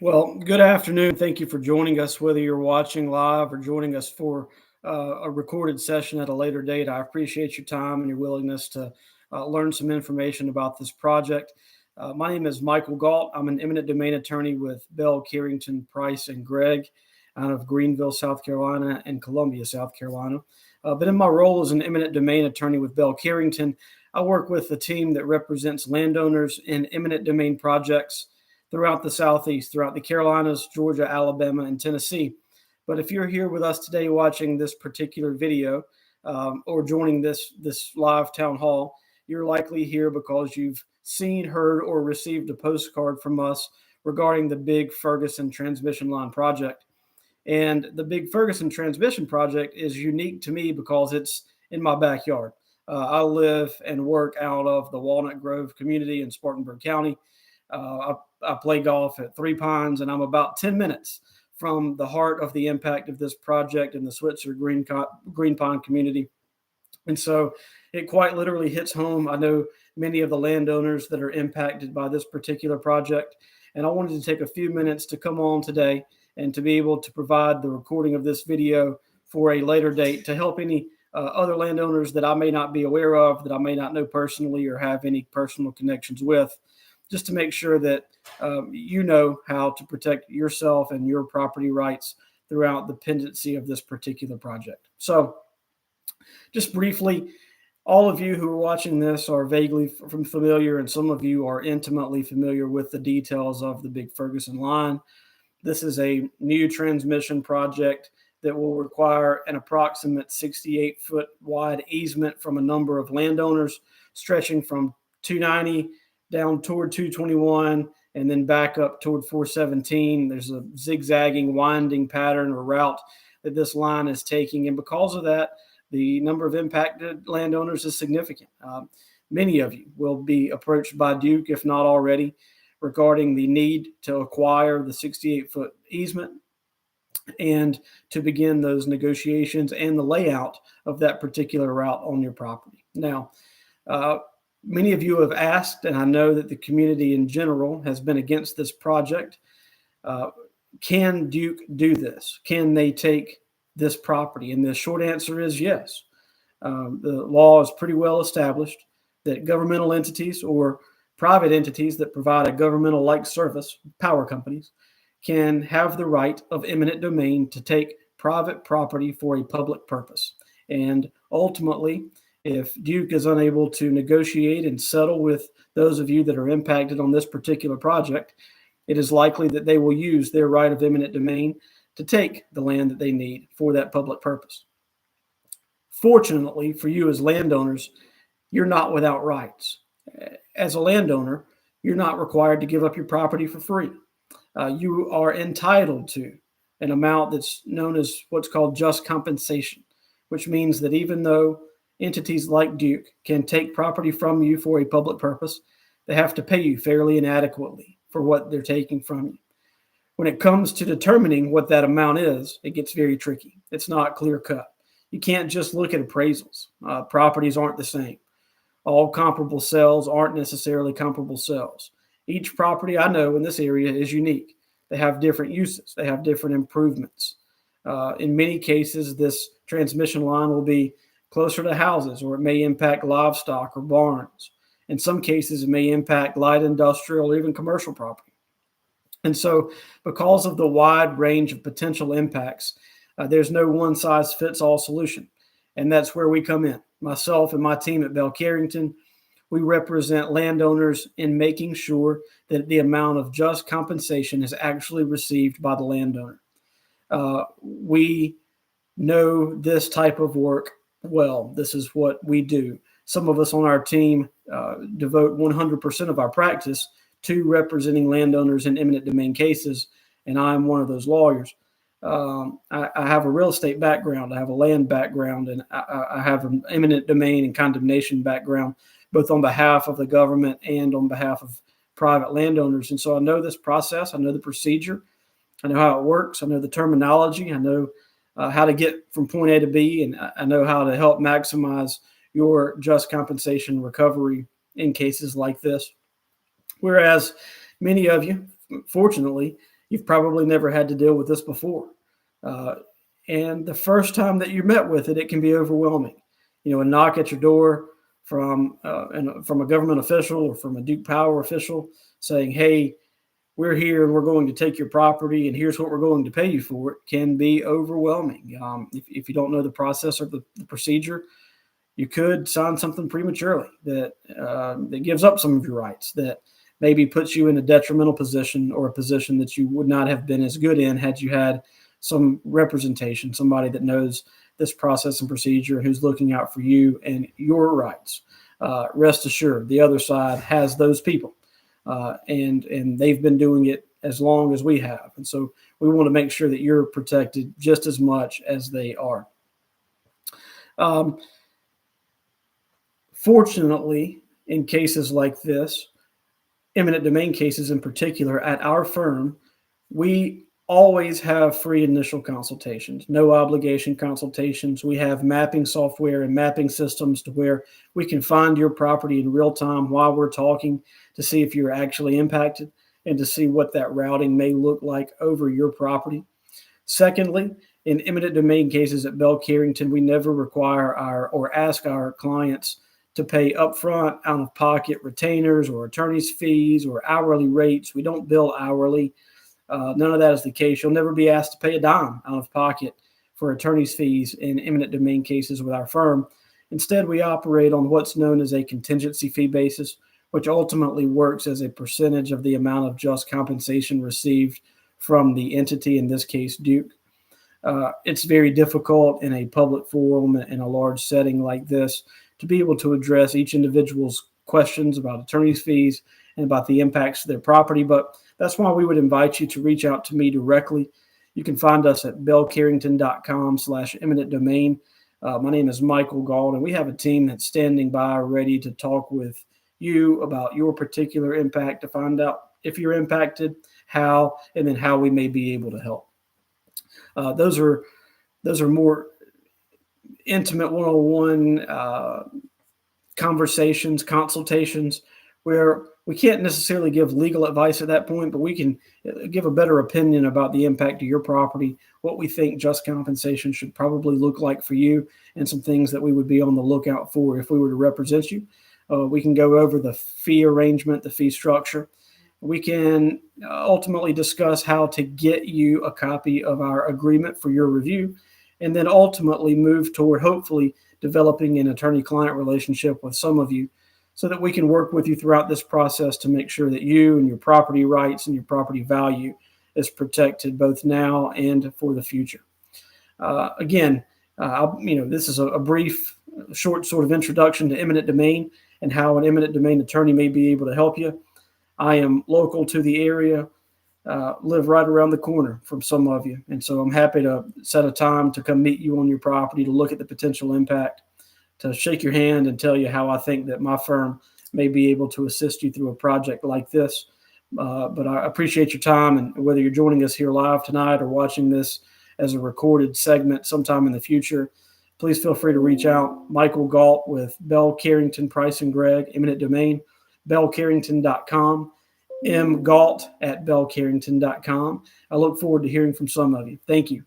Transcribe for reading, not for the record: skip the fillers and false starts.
Well, good afternoon. Thank you for joining us, whether you're watching live or joining us for a recorded session at a later date. I appreciate your time and your willingness to learn some information about this project. My name is Michael Gault. I'm an eminent domain attorney with Bell, Carrington, Price, and Gregg out of Greenville, South Carolina, and Columbia, South Carolina. But in my role as an eminent domain attorney with Bell Carrington, I work with a team that represents landowners in eminent domain projects throughout the Southeast, throughout the Carolinas, Georgia, Alabama, and Tennessee. But if you're here with us today watching this particular video or joining this live town hall, you're likely here because you've seen, heard, or received a postcard from us regarding the Big Ferguson transmission line project. And the Big Ferguson transmission project is unique to me because it's in my backyard. I live and work out of the Walnut Grove community in Spartanburg County. I play golf at Three Pines, and I'm about 10 minutes from the heart of the impact of this project in the Switzer Green Pine community. And so it quite literally hits home. I know many of the landowners that are impacted by this particular project, and I wanted to take a few minutes to come on today and to be able to provide the recording of this video for a later date to help any other landowners that I may not be aware of, that I may not know personally or have any personal connections with, just to make sure that you know how to protect yourself and your property rights throughout the pendency of this particular project. So just briefly, all of you who are watching this are vaguely familiar, and some of you are intimately familiar with the details of the Big Ferguson line. This is a new transmission project that will require an approximate 68-foot wide easement from a number of landowners stretching from 290 down toward 221 and then back up toward 417. There's a zigzagging, winding pattern or route that this line is taking. And because of that, the number of impacted landowners is significant. Many of you will be approached by Duke, if not already, regarding the need to acquire the 68-foot easement and to begin those negotiations and the layout of that particular route on your property. Now, many of you have asked, and I know that the community in general has been against this project. Can Duke do this? Can they take this property? And the short answer is yes. The law is pretty well established that governmental entities or private entities that provide a governmental-like service, power companies, can have the right of eminent domain to take private property for a public purpose. And ultimately, if Duke is unable to negotiate and settle with those of you that are impacted on this particular project, it is likely that they will use their right of eminent domain to take the land that they need for that public purpose. Fortunately for you as landowners, you're not without rights. As a landowner, you're not required to give up your property for free. You are entitled to an amount that's known as what's called just compensation, which means that even though entities like Duke can take property from you for a public purpose, they have to pay you fairly and adequately for what they're taking from you. When it comes to determining what that amount is, it gets very tricky. It's not clear cut. You can't just look at appraisals. Properties aren't the same. All comparable sales aren't necessarily comparable sales. Each property I know in this area is unique. They have different uses. They have different improvements. In many cases, this transmission line will be closer to houses, or it may impact livestock or barns. In some cases, it may impact light industrial or even commercial property. And so because of the wide range of potential impacts, there's no one-size-fits-all solution. And that's where we come in. Myself and my team at Bell Carrington, we represent landowners in making sure that the amount of just compensation is actually received by the landowner. We know this type of work well. This is what we do. Some of us on our team devote 100% of our practice to representing landowners in eminent domain cases, and I'm one of those lawyers. I have a real estate background. I have a land background, and I have an eminent domain and condemnation background, both on behalf of the government and on behalf of private landowners. And so I know this process. I know the procedure. I know how it works. I know the terminology. I know how to get from point A to B, and I know how to help maximize your just compensation recovery in cases like this. Whereas many of you, fortunately, You've probably never had to deal with this before. And the first time that you met with it, it can be overwhelming. A knock at your door from a government official or from a Duke Power official saying, "Hey, we're here and we're going to take your property and here's what we're going to pay you for it," can be overwhelming. If you don't know the process or the procedure, you could sign something prematurely that gives up some of your rights, that maybe puts you in a detrimental position or a position that you would not have been as good in had you had some representation, somebody that knows this process and procedure and who's looking out for you and your rights. Rest assured, the other side has those people, and they've been doing it as long as we have. And so we want to make sure that you're protected just as much as they are. Fortunately, in cases like this, eminent domain cases in particular, at our firm, we always have free initial consultations, no obligation consultations. We have mapping software and mapping systems to where we can find your property in real time while we're talking to see if you're actually impacted and to see what that routing may look like over your property. Secondly, in eminent domain cases at Bell Carrington, we never require or ask our clients to pay upfront, out-of-pocket retainers or attorney's fees or hourly rates. We don't bill hourly. None of that is the case. You'll never be asked to pay a dime out of pocket for attorney's fees in eminent domain cases with our firm. Instead, we operate on what's known as a contingency fee basis, which ultimately works as a percentage of the amount of just compensation received from the entity, in this case, Duke. It's very difficult in a public forum in a large setting like this to be able to address each individual's questions about attorney's fees and about the impacts to their property. But that's why we would invite you to reach out to me directly. You can find us at bellcarrington.com/eminent domain. My name is Michael Gault, and we have a team that's standing by ready to talk with you about your particular impact to find out if you're impacted, how, and then how we may be able to help. Those are more intimate one-on-one conversations, consultations, where we can't necessarily give legal advice at that point, but we can give a better opinion about the impact of your property, what we think just compensation should probably look like for you, and some things that we would be on the lookout for if we were to represent you. We can go over the fee arrangement, the fee structure. We can ultimately discuss how to get you a copy of our agreement for your review, and then ultimately move toward hopefully developing an attorney-client relationship with some of you so that we can work with you throughout this process to make sure that you and your property rights and your property value is protected both now and for the future. This is a brief, short sort of introduction to eminent domain and how an eminent domain attorney may be able to help you. I am local to the area, live right around the corner from some of you. And so I'm happy to set a time to come meet you on your property to look at the potential impact, to shake your hand and tell you how I think that my firm may be able to assist you through a project like this. But I appreciate your time, and whether you're joining us here live tonight or watching this as a recorded segment sometime in the future, please feel free to reach out. Michael Gault with Bell Carrington, Price and Gregg, eminent domain, bellcarrington.com, mgault@bellcarrington.com. I look forward to hearing from some of you. Thank you.